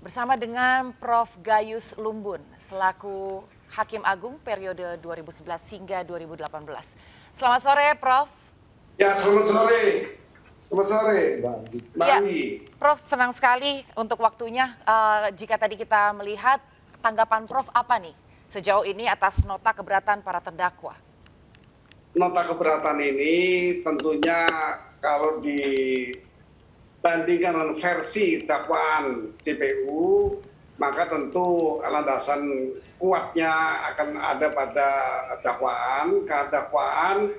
bersama dengan Prof. Gayus Lumbun selaku Hakim Agung periode 2011 hingga 2018. Selamat sore, Prof. Ya, selamat sore. Selamat sore, Mbak Ya, Anggi. Prof, senang sekali untuk waktunya. Jika tadi kita melihat tanggapan Prof apa nih sejauh ini atas nota keberatan para terdakwa? Nota keberatan ini tentunya kalau dibandingkan dengan versi dakwaan JPU, maka tentu landasan kuatnya akan ada pada dakwaan. Karena dakwaan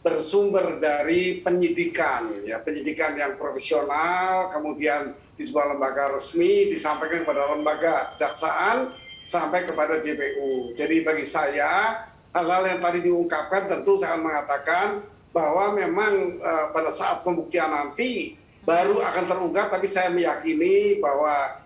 bersumber dari penyidikan, ya penyidikan yang profesional, kemudian di sebuah lembaga resmi disampaikan kepada lembaga kejaksaan sampai kepada JPU. Jadi bagi saya hal-hal yang tadi diungkapkan tentu saya akan mengatakan bahwa memang pada saat pembuktian nanti baru akan terungkap, tapi saya meyakini bahwa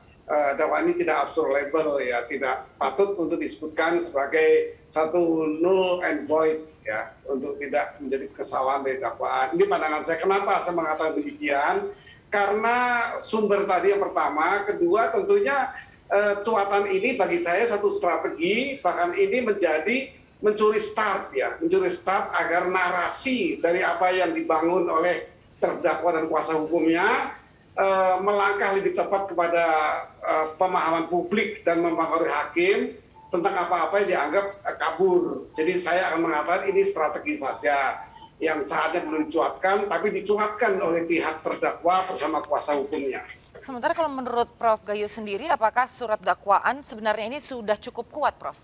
dakwaan ini tidak absolvable, ya, tidak patut untuk disebutkan sebagai satu null and void, ya, untuk tidak menjadi kesalahan dari dakwaan. Ini pandangan saya. Kenapa saya mengatakan demikian? Karena sumber tadi yang pertama, kedua tentunya cuatan ini bagi saya satu strategi, bahkan ini menjadi mencuri start, ya, mencuri start agar narasi dari apa yang dibangun oleh terdakwa dan kuasa hukumnya melangkah lebih cepat kepada pemahaman publik dan mempengaruhi hakim tentang apa-apa yang dianggap kabur. Jadi saya akan mengatakan ini strategi saja yang saatnya belum dicuatkan, tapi dicuatkan oleh pihak terdakwa bersama kuasa hukumnya. Sementara kalau menurut Prof. Gayus sendiri, apakah surat dakwaan sebenarnya ini sudah cukup kuat, Prof?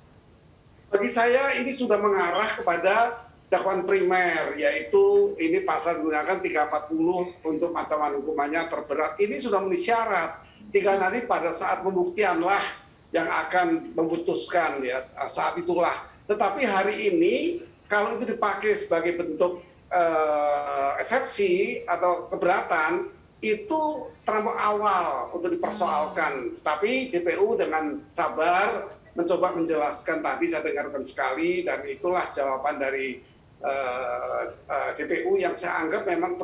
Bagi saya ini sudah mengarah kepada dakwaan primer, yaitu ini pasal digunakan 340 untuk ancaman hukumannya terberat. Ini sudah memenuhi syarat. Tinggal nanti pada saat pembuktianlah yang akan memutuskan, ya, saat itulah. Tetapi hari ini kalau itu dipakai sebagai bentuk eksepsi atau keberatan, itu terlalu awal untuk dipersoalkan. Tapi JPU dengan sabar mencoba menjelaskan, tadi saya dengarkan sekali, dan itulah jawaban dari JPU yang saya anggap memang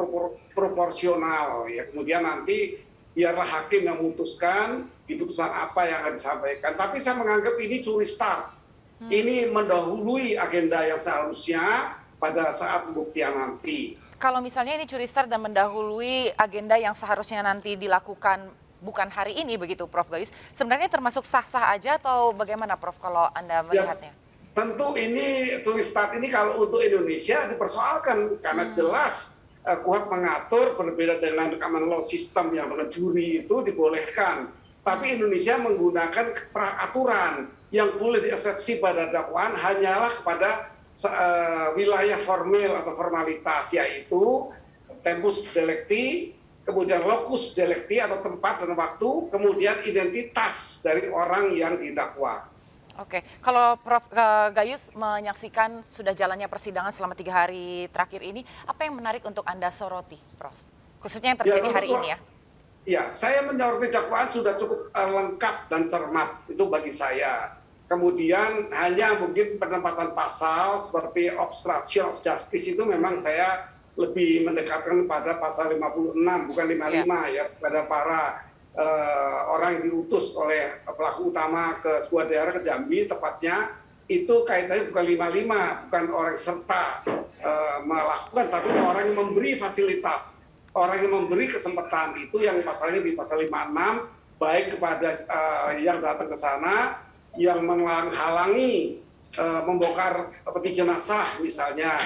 proporsional, ya. Kemudian nanti biarlah hakim yang memutuskan di putusan apa yang akan disampaikan. Tapi saya menganggap ini curi start. Ini mendahului agenda yang seharusnya pada saat pembuktian nanti. Kalau misalnya ini curi start dan mendahului agenda yang seharusnya nanti dilakukan bukan hari ini begitu, Prof. Gayus, sebenarnya termasuk sah-sah aja atau bagaimana, Prof, kalau Anda melihatnya? Ya, tentu ini curi start ini kalau untuk Indonesia dipersoalkan karena jelas kuhap mengatur berbeda dengan common law system yang dengan juri itu dibolehkan. Tapi Indonesia menggunakan peraturan yang boleh dieksepsi pada dakwaan hanyalah kepada wilayah formil atau formalitas, yaitu tempus delicti, kemudian locus delicti atau tempat dan waktu, kemudian identitas dari orang yang didakwa. Oke, kalau Prof. Gayus menyaksikan sudah jalannya persidangan selama 3 hari terakhir ini, apa yang menarik untuk Anda soroti, Prof? Khususnya yang terjadi hari ini, ya. Ya, saya menyoroti dakwaan sudah cukup lengkap dan cermat, itu bagi saya. Kemudian hanya mungkin penempatan pasal seperti obstruction of justice itu memang saya lebih mendekatkan pada pasal 56, bukan 55, ya, pada para orang yang diutus oleh pelaku utama ke sebuah daerah, ke Jambi tepatnya, itu kaitannya bukan 55, bukan orang serta melakukan, tapi orang yang memberi fasilitas, orang yang memberi kesempatan, itu yang pasalnya di pasal 56, baik kepada yang datang ke sana, yang menghalangi membongkar peti jenazah misalnya,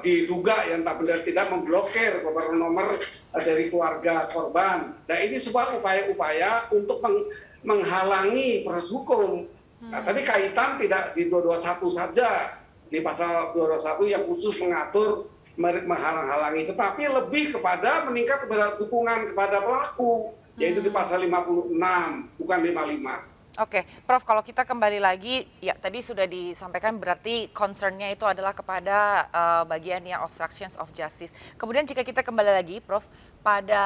diduga yang tak benar tidak memblokir beberapa nomor dari keluarga korban. Nah, ini sebuah upaya-upaya untuk menghalangi proses hukum. Nah, tapi kaitan tidak di 221 saja, di pasal 221 yang khusus mengatur menghalang-halangi, tetapi lebih kepada meningkat kepada dukungan kepada pelaku, yaitu di pasal 56, bukan 55. Oke, Prof, kalau kita kembali lagi, ya tadi sudah disampaikan berarti concern-nya itu adalah kepada bagian yang obstructions of justice. Kemudian jika kita kembali lagi, Prof, pada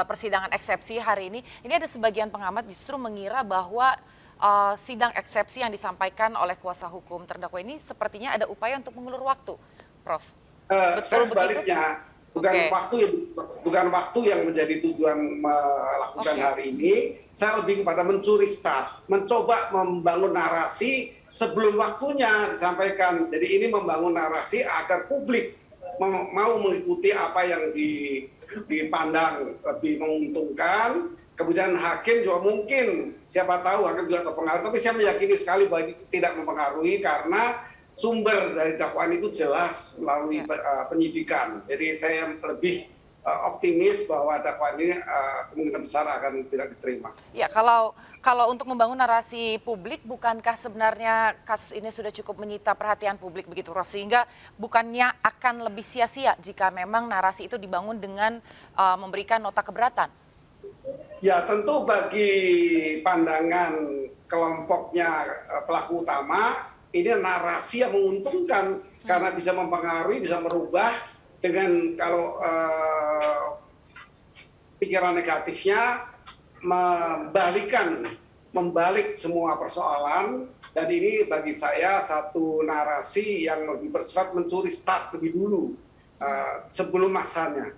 persidangan eksepsi hari ini ada sebagian pengamat justru mengira bahwa sidang eksepsi yang disampaikan oleh kuasa hukum terdakwa ini sepertinya ada upaya untuk mengulur waktu, Prof. Saya sebaliknya, Bukan Oke. waktu yang menjadi tujuan melakukan Oke. hari ini. Saya lebih kepada mencuri start, mencoba membangun narasi sebelum waktunya disampaikan. Jadi ini membangun narasi agar publik mau mengikuti apa yang dipandang lebih menguntungkan. Kemudian hakim juga mungkin, siapa tahu hakim juga terpengaruh. Tapi saya meyakini sekali bahwa ini tidak mempengaruhi karena sumber dari dakwaan itu jelas melalui Ya. penyidikan. Jadi saya lebih optimis bahwa dakwaan ini kemungkinan besar akan tidak diterima. Ya, kalau untuk membangun narasi publik, bukankah sebenarnya kasus ini sudah cukup menyita perhatian publik begitu, Prof? Sehingga bukannya akan lebih sia-sia jika memang narasi itu dibangun dengan memberikan nota keberatan? Ya, tentu bagi pandangan kelompoknya pelaku utama, ini narasi yang menguntungkan karena bisa mempengaruhi, bisa merubah dengan kalau pikiran negatifnya membalik semua persoalan, dan ini bagi saya satu narasi yang lebih bersifat mencuri start lebih dulu sebelum masanya.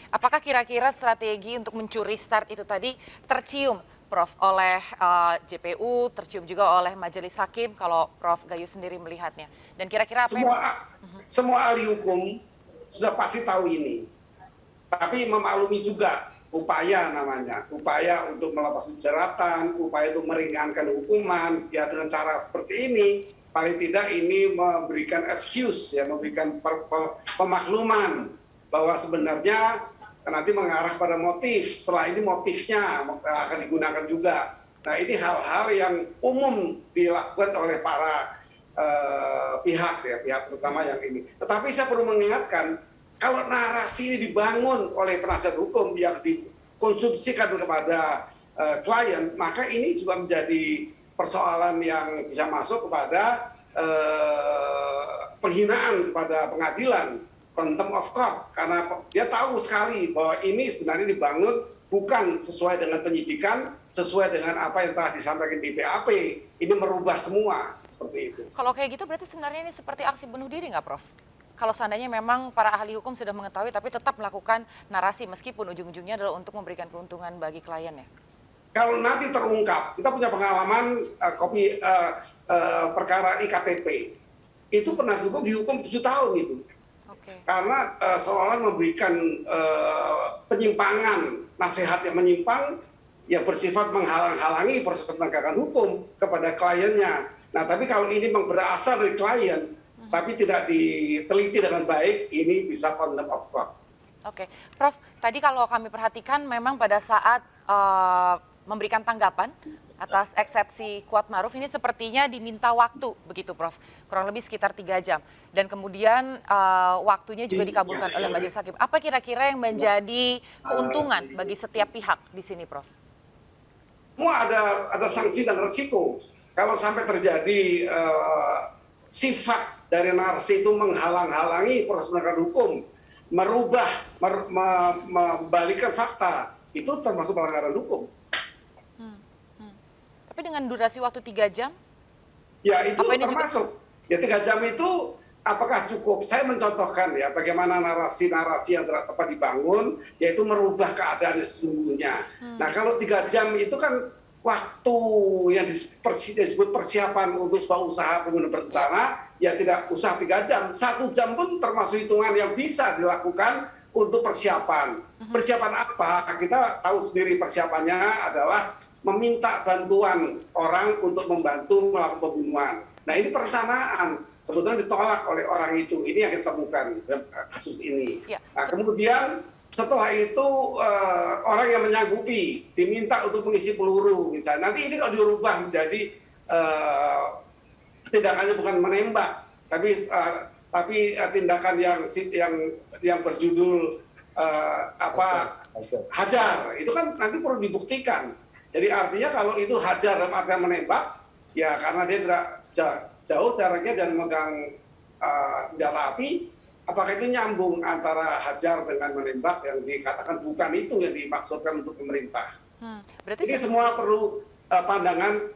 Apakah kira-kira strategi untuk mencuri start itu tadi tercium, Prof, oleh JPU, tercium juga oleh Majelis Hakim kalau Prof Gayus sendiri melihatnya? Dan kira-kira apa yang... Semua ahli hukum sudah pasti tahu ini, tapi memaklumi juga upaya namanya, upaya untuk melepas jeratan, upaya untuk meringankan hukuman, ya dengan cara seperti ini, paling tidak ini memberikan excuse, ya memberikan pemakluman bahwa sebenarnya nanti mengarah pada motif, setelah ini motifnya akan digunakan juga. Nah ini hal-hal yang umum dilakukan oleh para pihak, ya pihak terutama yang ini. Tetapi saya perlu mengingatkan, kalau narasi ini dibangun oleh penasihat hukum yang dikonsumsikan kepada klien, maka ini juga menjadi persoalan yang bisa masuk kepada penghinaan kepada pengadilan, contempt of court, karena dia tahu sekali bahwa ini sebenarnya dibangun bukan sesuai dengan penyidikan, sesuai dengan apa yang telah disampaikan di BAP. Ini merubah semua, seperti itu. Kalau kayak gitu berarti sebenarnya ini seperti aksi bunuh diri nggak, Prof? Kalau seandainya memang para ahli hukum sudah mengetahui tapi tetap melakukan narasi meskipun ujung-ujungnya adalah untuk memberikan keuntungan bagi kliennya. Kalau nanti terungkap, kita punya pengalaman perkara IKTP. Itu penasihat hukum dihukum 7 tahun itu. Oke. Karena seolah memberikan penyimpangan, nasihat yang menyimpang, yang bersifat menghalang-halangi proses penegakan hukum kepada kliennya. Nah, tapi kalau ini memang berasal dari klien, tapi tidak diteliti dengan baik, ini bisa contempt of court. Oke, Prof, tadi kalau kami perhatikan memang pada saat memberikan tanggapan atas eksepsi Kuatmaruf ini sepertinya diminta waktu begitu, Prof, kurang lebih sekitar 3 jam. Dan kemudian waktunya juga dikabulkan oleh Majelis Hakim. Apa kira-kira yang menjadi keuntungan bagi setiap pihak di sini, Prof? Semua ada sanksi dan resiko. Kalau sampai terjadi sifat dari narasi itu menghalang-halangi proses penegakan hukum, merubah, membalikkan fakta, itu termasuk pelanggaran hukum. Tapi dengan durasi waktu 3 jam? Ya itu Apa ini termasuk. Ya 3 jam itu apakah cukup? Saya mencontohkan ya bagaimana narasi-narasi yang tepat dibangun, yaitu merubah keadaan sesungguhnya. Nah kalau 3 jam itu kan waktu yang disebut persiapan untuk sebuah usaha pembunuhan berencana, ya tidak usah 3 jam. 1 jam pun termasuk hitungan yang bisa dilakukan untuk persiapan. Persiapan apa? Kita tahu sendiri persiapannya adalah meminta bantuan orang untuk membantu melakukan pembunuhan. Nah ini perencanaan, kebetulan ditolak oleh orang itu. Ini yang kita temukan dalam kasus ini. Ya. Nah kemudian setelah itu orang yang menyanggupi diminta untuk mengisi peluru misalnya. Nanti ini kalau dirubah menjadi tindakannya bukan menembak, tapi tindakan yang berjudul hajar. Itu kan nanti perlu dibuktikan. Jadi artinya kalau itu hajar dalam artian menembak, ya karena dia tidak jauh jaraknya dan memegang senjata api, apakah itu nyambung antara hajar dengan menembak yang dikatakan bukan itu yang dimaksudkan untuk pemerintah. Ini semua perlu pandangan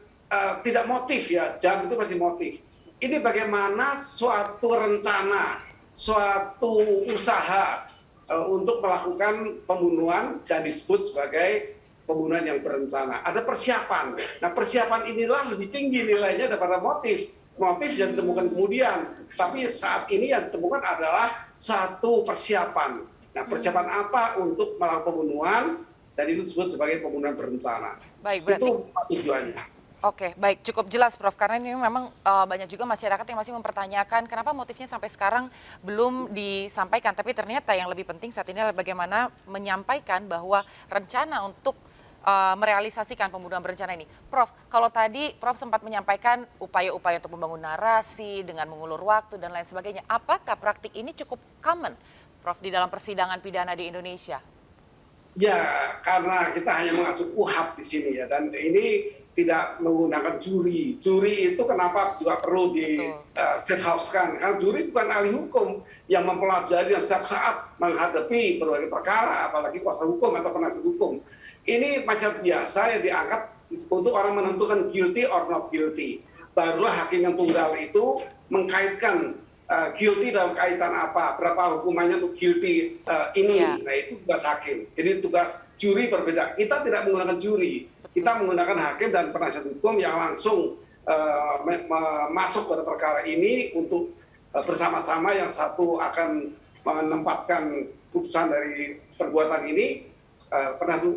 tidak motif ya, jam itu masih motif. Ini bagaimana suatu rencana, suatu usaha untuk melakukan pembunuhan dan disebut sebagai pembunuhan yang berencana. Ada persiapan. Nah, persiapan inilah lebih tinggi nilainya daripada motif. Motif yang ditemukan kemudian. Tapi saat ini yang ditemukan adalah satu persiapan. Nah, persiapan apa untuk melakukan pembunuhan dan itu disebut sebagai pembunuhan berencana. Baik, berarti Itu tujuannya. oke, baik, cukup jelas Prof. Karena ini memang banyak juga masyarakat yang masih mempertanyakan kenapa motifnya sampai sekarang belum disampaikan. Tapi ternyata yang lebih penting saat ini adalah bagaimana menyampaikan bahwa rencana untuk merealisasikan pembunuhan berencana ini. Prof, kalau tadi Prof sempat menyampaikan upaya-upaya untuk membangun narasi dengan mengulur waktu dan lain sebagainya. Apakah praktik ini cukup common, Prof, di dalam persidangan pidana di Indonesia? Ya, karena kita hanya mengacu KUHP di sini ya, dan ini tidak menggunakan juri. Juri itu kenapa juga perlu di safe house-kan? Karena juri bukan ahli hukum yang mempelajari yang setiap saat menghadapi berbagai perkara, apalagi kuasa hukum atau penasihat hukum. Ini masyarakat biasa yang diangkat untuk orang menentukan guilty or not guilty. Barulah hakim yang tunggal itu mengkaitkan guilty dalam kaitan apa, berapa hukumannya untuk guilty ini. Ya. Nah, itu tugas hakim. Jadi tugas juri berbeda. Kita tidak menggunakan juri. Kita menggunakan hakim dan penasihat hukum yang langsung masuk pada perkara ini untuk bersama-sama, yang satu akan menempatkan putusan dari perbuatan ini,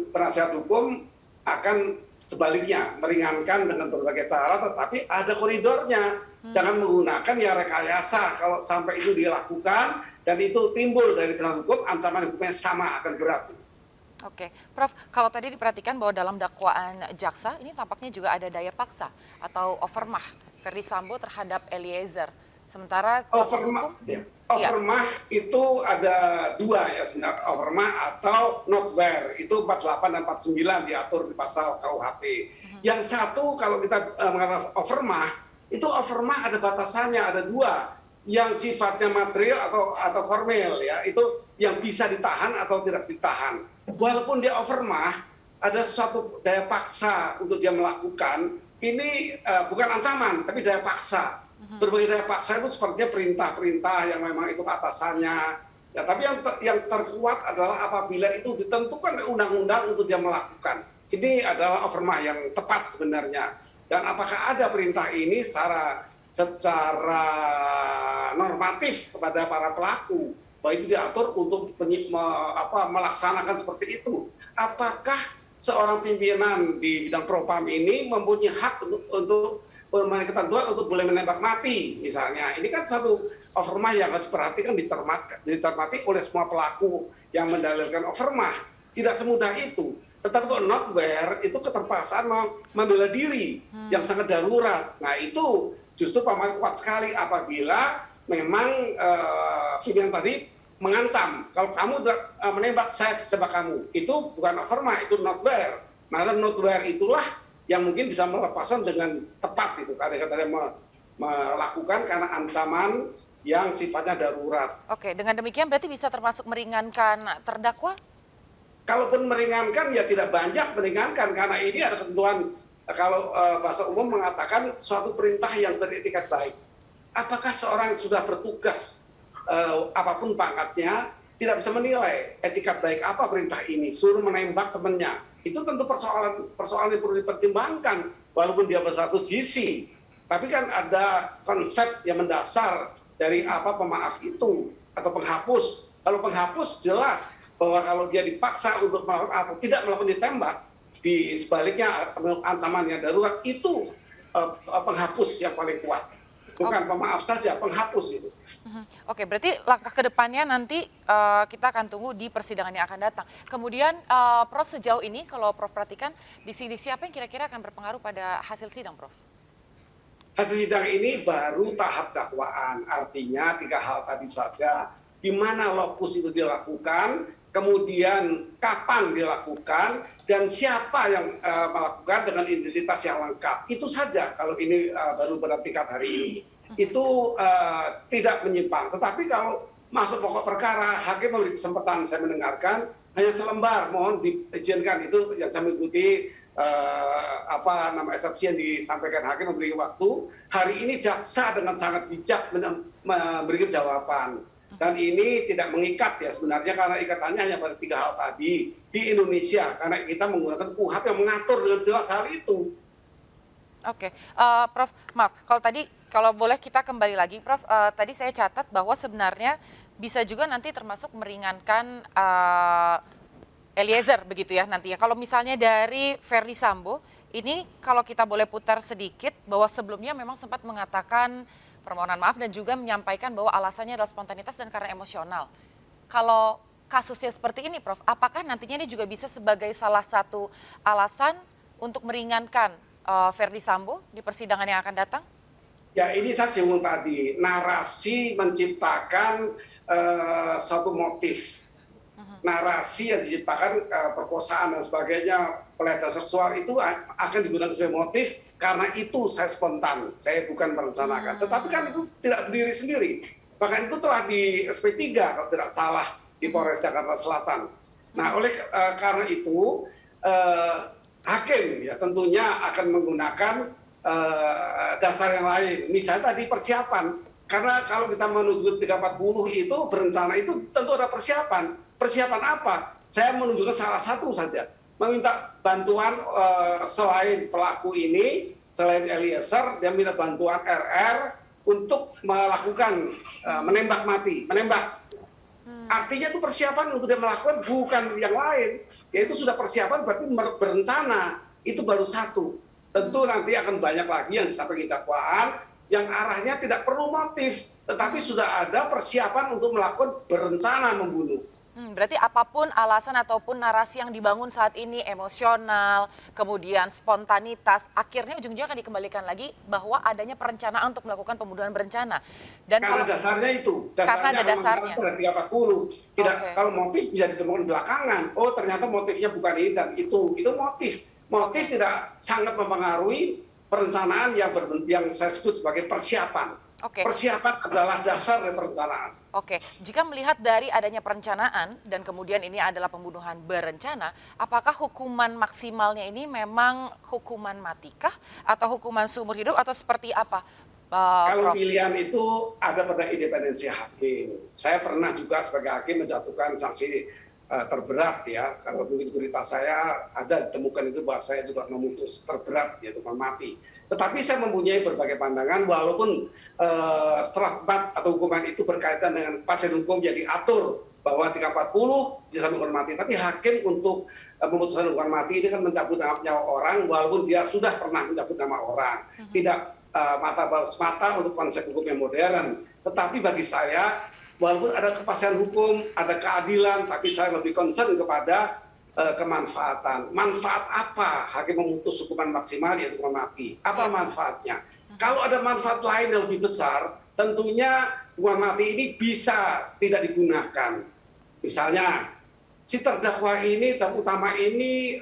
penasihat hukum akan sebaliknya meringankan dengan berbagai cara, tetapi ada koridornya. Jangan menggunakan ya rekayasa. Kalau sampai itu dilakukan dan itu timbul dari penasihat hukum, ancaman hukumnya sama, akan berat. Oke, Prof, kalau tadi diperhatikan bahwa dalam dakwaan jaksa ini tampaknya juga ada daya paksa atau overmah Ferdy Sambo terhadap Eliezer. Sementara kuasa hukum, overmah itu ada dua ya sebenarnya, overmah atau notwear, itu 48 dan 49 diatur di pasal KUHP. Yang satu kalau kita mengatakan overmah, itu overmah ada batasannya, ada dua, yang sifatnya material atau formil ya, itu yang bisa ditahan atau tidak ditahan. Walaupun dia overmah, ada suatu daya paksa untuk dia melakukan, ini bukan ancaman, tapi daya paksa. Berbagai daya paksa itu sepertinya perintah-perintah yang memang itu atasannya. Ya, tapi yang terkuat adalah apabila itu ditentukan undang-undang untuk dia melakukan. Ini adalah overmah yang tepat sebenarnya. Dan apakah ada perintah ini secara normatif kepada para pelaku, bahwa itu diatur untuk melaksanakan seperti itu. Apakah seorang pimpinan di bidang propam ini mempunyai hak untuk ketentuan untuk boleh menembak mati misalnya? Ini kan satu overmah yang harus diperhatikan, dicermati oleh semua pelaku yang mendalilkan overmah. Tidak semudah itu. Tetapi untuk notwear itu keterpaksaan membela diri yang sangat darurat. Nah, itu justru paman kuat sekali apabila memang pimpinan tadi mengancam, kalau kamu menembak, saya tembak kamu. Itu bukan overmah, itu notwear. Malah notwear itulah yang mungkin bisa melepaskan dengan tepat itu, kadang-kadang melakukan karena ancaman yang sifatnya darurat. Oke, dengan demikian berarti bisa termasuk meringankan terdakwa? Kalaupun meringankan ya tidak banyak meringankan, karena ini ada ketentuan, kalau bahasa umum mengatakan suatu perintah yang beretikat baik. Apakah seorang yang sudah bertugas apapun pangkatnya tidak bisa menilai etikat baik apa perintah ini, suruh menembak temannya, itu tentu persoalan yang perlu dipertimbangkan walaupun dia bersatu sisi. Tapi kan ada konsep yang mendasar dari apa pemaaf itu atau penghapus. Kalau penghapus jelas bahwa kalau dia dipaksa untuk melakukan atau tidak melakukan ditembak, di sebaliknya ancaman yang darurat, itu penghapus yang paling kuat. Bukan pemaaf saja, penghapus itu. Oke, berarti langkah ke depannya nanti kita akan tunggu di persidangan yang akan datang. Kemudian Prof, sejauh ini kalau Prof perhatikan, diksi-diksi apa yang kira-kira akan berpengaruh pada hasil sidang, Prof? Hasil sidang ini baru tahap dakwaan, artinya 3 hal tadi saja. Di mana lokus itu dilakukan, kemudian kapan dilakukan, dan siapa yang melakukan dengan identitas yang lengkap. Itu saja kalau ini baru pada tingkat hari ini. Itu tidak menyimpang. Tetapi kalau masuk pokok perkara, hakim memberi kesempatan, saya mendengarkan, hanya selembar, mohon diizinkan. Itu yang saya mengikuti eksepsi yang disampaikan hakim memberi waktu. Hari ini jaksa dengan sangat bijak memberikan jawaban. Dan ini tidak mengikat ya sebenarnya, karena ikatannya hanya pada 3 hal tadi di Indonesia, karena kita menggunakan KUHP yang mengatur dengan jelas hal itu. Oke, Prof, maaf, kalau boleh kita kembali lagi, Prof. Tadi saya catat bahwa sebenarnya bisa juga nanti termasuk meringankan Eliezer begitu ya nantinya. Kalau misalnya dari Verdi Sambo, ini kalau kita boleh putar sedikit bahwa sebelumnya memang sempat mengatakan permohonan maaf dan juga menyampaikan bahwa alasannya adalah spontanitas dan karena emosional. Kalau kasusnya seperti ini, Prof, apakah nantinya ini juga bisa sebagai salah satu alasan untuk meringankan Verdi Sambo di persidangan yang akan datang? Ya, ini saya singgung tadi, narasi menciptakan satu motif. Narasi yang diciptakan perkosaan dan sebagainya, pelecehan seksual itu akan digunakan sebagai motif, karena itu saya spontan, saya bukan merencanakan. Tetapi kan itu tidak berdiri sendiri. Bahkan itu telah di SP3 kalau tidak salah di Polres Jakarta Selatan. Nah, karena itu hakim ya tentunya akan menggunakan dasar yang lain. Misalnya tadi persiapan. Karena kalau kita menuju 340 itu berencana itu tentu ada persiapan. Persiapan apa? Saya menunjukkan salah satu saja. Meminta bantuan selain pelaku ini, selain Eliezer, dia minta bantuan RR untuk melakukan menembak mati, menembak. Artinya itu persiapan untuk dia melakukan, bukan yang lain. Yaitu sudah persiapan berarti berencana. Itu baru satu. Tentu nanti akan banyak lagi yang disampaikan dakwaan yang arahnya tidak perlu motif, tetapi sudah ada persiapan untuk melakukan berencana membunuh. Berarti apapun alasan ataupun narasi yang dibangun saat ini, emosional, kemudian spontanitas, akhirnya ujung-ujungnya akan dikembalikan lagi bahwa adanya perencanaan untuk melakukan pembunuhan berencana. Dan karena dasarnya itu, karena ada dasarnya. Pada 340. Tidak, Okay. Kalau motif bisa ditemukan belakangan. Oh, ternyata motifnya bukan ini dan itu motif. Motif tidak sangat mempengaruhi perencanaan yang saya sebut sebagai persiapan. Oke. Persiapan adalah dasar dari perencanaan. Oke, jika melihat dari adanya perencanaan dan kemudian ini adalah pembunuhan berencana, apakah hukuman maksimalnya ini memang hukuman matikah atau hukuman seumur hidup atau seperti apa, Kalau Prof? pilihan itu ada pada independensi hakim. Saya pernah juga sebagai hakim menjatuhkan sanksi terberat ya. Kalau mungkin berita saya ada ditemukan itu bahwa saya juga memutus terberat yaitu hukuman mati. Tetapi saya mempunyai berbagai pandangan walaupun setelah atau hukuman itu berkaitan dengan pasien hukum yang diatur bahwa 340 bisa hukuman mati. Tapi hakim untuk memutuskan hukuman mati ini kan mencabut nyawa orang walaupun dia sudah pernah mencabut nama orang. Tidak semata untuk konsep hukum yang modern. Tetapi bagi saya walaupun ada kepastian hukum, ada keadilan, tapi saya lebih concern kepada kemanfaatan. Manfaat apa hakim memutus hukuman maksimal yaitu hukuman mati? Apa manfaatnya? Kalau ada manfaat lain yang lebih besar, tentunya hukuman mati ini bisa tidak digunakan. Misalnya, si terdakwa ini, terutama ini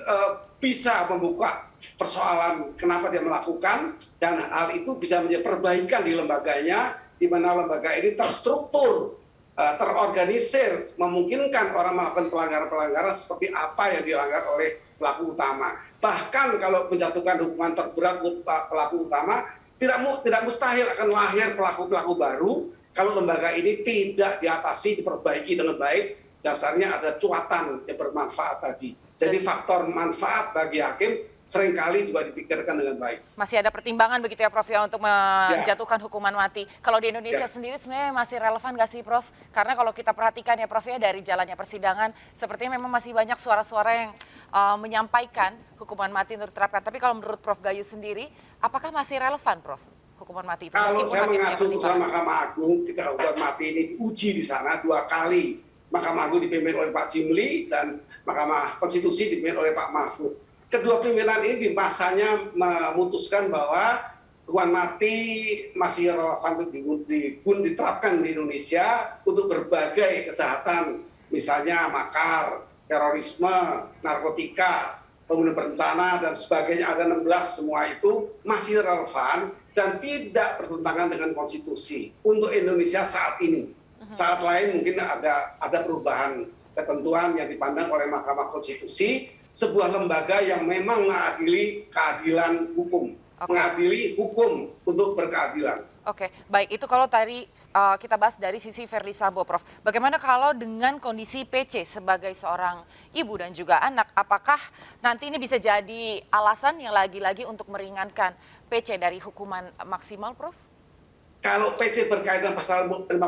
bisa membuka persoalan kenapa dia melakukan, dan hal itu bisa menjadi perbaikan di lembaganya, di mana lembaga ini terstruktur, terorganisir, memungkinkan orang melakukan pelanggaran-pelanggaran seperti apa yang dilanggar oleh pelaku utama. Bahkan kalau menjatuhkan hukuman terberat pelaku utama, tidak mustahil akan lahir pelaku-pelaku baru kalau lembaga ini tidak diatasi, diperbaiki dengan baik. Dasarnya ada cuatan yang bermanfaat tadi. Jadi faktor manfaat bagi hakim seringkali juga dipikirkan dengan baik. Masih ada pertimbangan begitu ya, Prof, ya, untuk menjatuhkan hukuman mati. Kalau di Indonesia sendiri sebenarnya masih relevan nggak sih, Prof? Karena kalau kita perhatikan ya, Prof, ya, dari jalannya persidangan, sepertinya memang masih banyak suara-suara yang menyampaikan hukuman mati untuk diterapkan. Tapi kalau menurut Prof Gayus sendiri, apakah masih relevan, Prof, hukuman mati itu? Kalau saya mengacu putusan Mahkamah Agung, ketika hukuman mati ini diuji di sana 2 kali. Mahkamah Agung dipimpin oleh Pak Jimli dan Mahkamah Konstitusi dipimpin oleh Pak Mahfud. Kedua pimpinan ini di masanya memutuskan bahwa hukuman mati masih relevan untuk diterapkan di Indonesia untuk berbagai kejahatan, misalnya makar, terorisme, narkotika, pembunuhan berencana, dan sebagainya, ada 16, semua itu masih relevan dan tidak bertentangan dengan konstitusi untuk Indonesia saat ini. Saat lain mungkin ada perubahan ketentuan yang dipandang oleh Mahkamah Konstitusi, sebuah lembaga yang memang mengadili keadilan hukum, mengadili hukum untuk berkeadilan. Oke, baik. Itu kalau tadi kita bahas dari sisi Verdi Sambo, Prof. Bagaimana kalau dengan kondisi PC sebagai seorang ibu dan juga anak? Apakah nanti ini bisa jadi alasan yang lagi-lagi untuk meringankan PC dari hukuman maksimal, Prof? Kalau PC berkaitan pasal 55,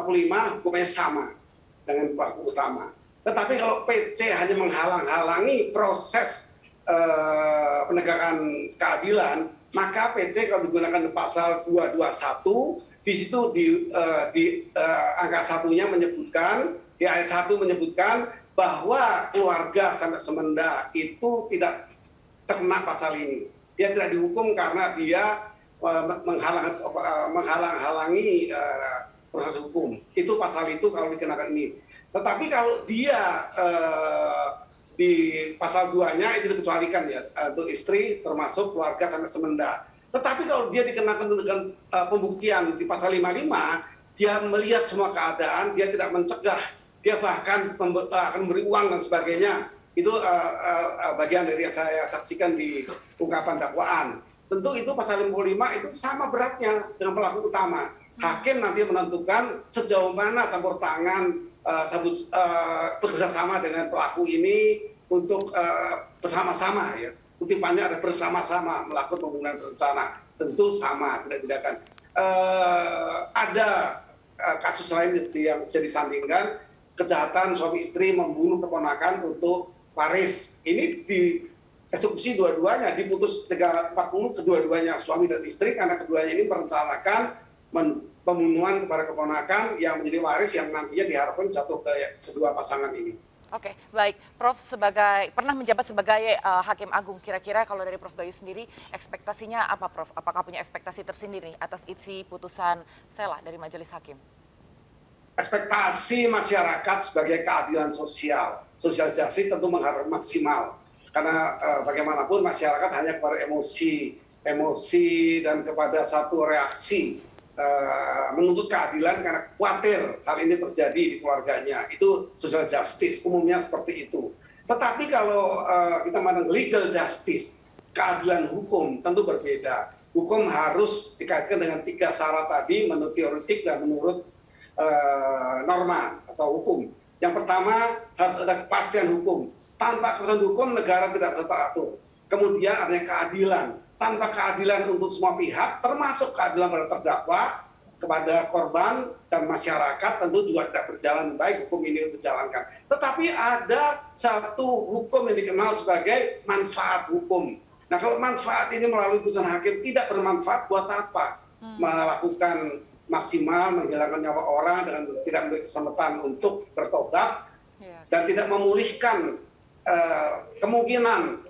hukumnya sama dengan pelaku utama. Tetapi kalau PC hanya menghalang-halangi proses penegakan keadilan, maka PC kalau digunakan di pasal 221, di situ di angka satunya menyebutkan, di ayat 1 menyebutkan bahwa keluarga sampai semenda itu tidak terkena pasal ini. Dia tidak dihukum karena dia menghalang-halangi proses hukum. Itu pasal itu kalau dikenakan ini. Tetapi kalau dia di pasal 2-nya itu dikecualikan ya, untuk istri termasuk keluarga sampai semenda. Tetapi kalau dia dikenakan dengan pembuktian di pasal 55, dia melihat semua keadaan, dia tidak mencegah, dia bahkan akan memberi uang dan sebagainya. Itu bagian dari yang saya saksikan di ungkapan dakwaan. Tentu itu pasal 55 itu sama beratnya dengan pelaku utama. Hakim nanti menentukan sejauh mana campur tangan bekerja sama dengan pelaku ini untuk bersama-sama ya. Kutipannya ada bersama-sama melakukan pembunuhan berencana. Tentu sama, tidak bedakan. Ada kasus lain yang bisa disandingkan, kejahatan suami istri membunuh keponakan untuk waris. Ini dieksekusi dua-duanya, diputus 340 kedua-duanya suami dan istri karena keduanya ini merencanakan pembunuhan kepada keponakan yang menjadi waris yang nantinya diharapkan jatuh ke kedua pasangan ini. Oke, baik. Prof pernah menjabat sebagai Hakim Agung. Kira-kira kalau dari Prof Gayus sendiri, ekspektasinya apa, Prof? Apakah punya ekspektasi tersendiri atas isi putusan Sela dari Majelis Hakim? Ekspektasi masyarakat sebagai keadilan sosial, social justice tentu mengharap maksimal. Karena bagaimanapun masyarakat hanya kepada emosi dan kepada satu reaksi menuntut keadilan karena khawatir hal ini terjadi di keluarganya. Itu social justice, umumnya seperti itu. Tetapi kalau kita memandang legal justice, keadilan hukum tentu berbeda. Hukum harus dikaitkan dengan 3 syarat tadi menurut teoretik dan menurut norma atau hukum. Yang pertama harus ada kepastian hukum. Tanpa kepastian hukum negara tidak bisa teratur. Kemudian adanya keadilan. Tanpa keadilan untuk semua pihak, termasuk keadilan pada terdakwa, kepada korban dan masyarakat tentu juga tidak berjalan baik hukum ini untuk dijalankan. Tetapi ada satu hukum yang dikenal sebagai manfaat hukum. Nah kalau manfaat ini melalui putusan hakim tidak bermanfaat, buat apa melakukan maksimal, menghilangkan nyawa orang dengan tidak memberi kesempatan untuk bertobat dan tidak memulihkan kemungkinan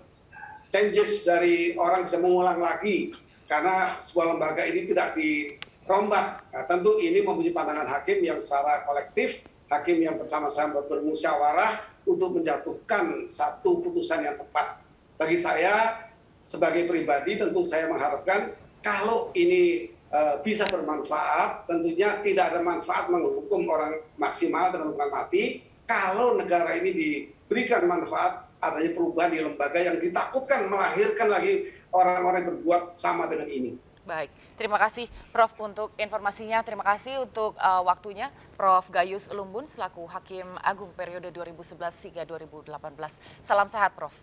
changes dari orang bisa mengulang lagi karena sebuah lembaga ini tidak dirombak. Nah, tentu ini mempunyai pandangan hakim yang secara kolektif, hakim yang bersama-sama bermusyawarah untuk menjatuhkan satu putusan yang tepat. Bagi saya sebagai pribadi tentu saya mengharapkan kalau ini bisa bermanfaat, tentunya tidak ada manfaat menghukum orang maksimal dengan hukuman mati. Kalau negara ini diberikan manfaat adanya perubahan di lembaga yang ditakutkan melahirkan lagi orang-orang yang berbuat sama dengan ini. Baik, terima kasih Prof untuk informasinya, terima kasih untuk waktunya Prof Gayus Lumbun selaku Hakim Agung periode 2011 hingga 2018. Salam sehat Prof.